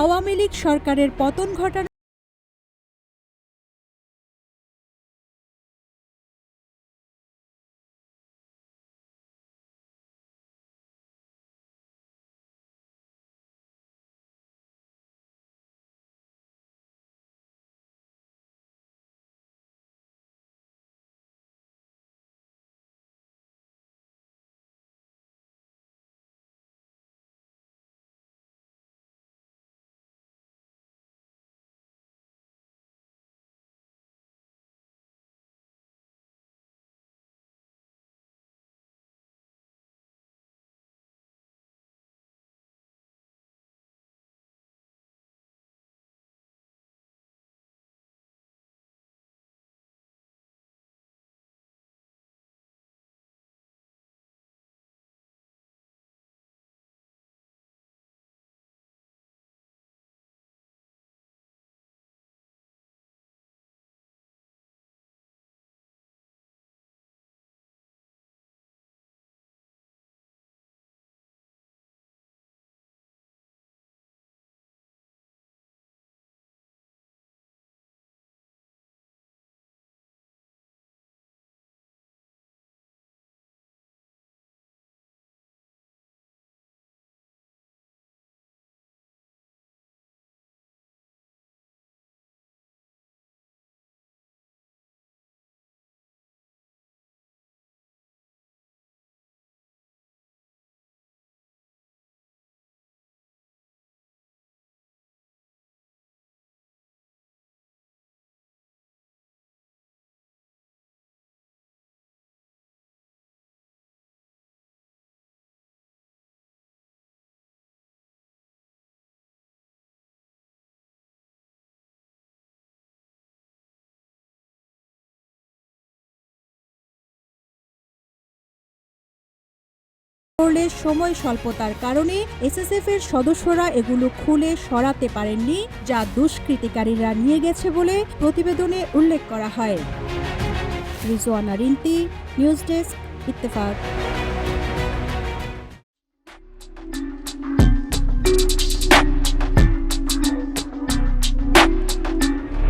আওয়ামী লীগ সরকারের পতন ঘটানো করলে সময় স্বল্পতার কারণে এসএসএফ-এর সদস্যরা এগুলো খুলে সরাতে পারেননি, যা দুষ্কৃতিকারীরা নিয়ে গেছে বলে প্রতিবেদনে উল্লেখ করা হয়। Rizwana Rinti, news desk, Ittefaq.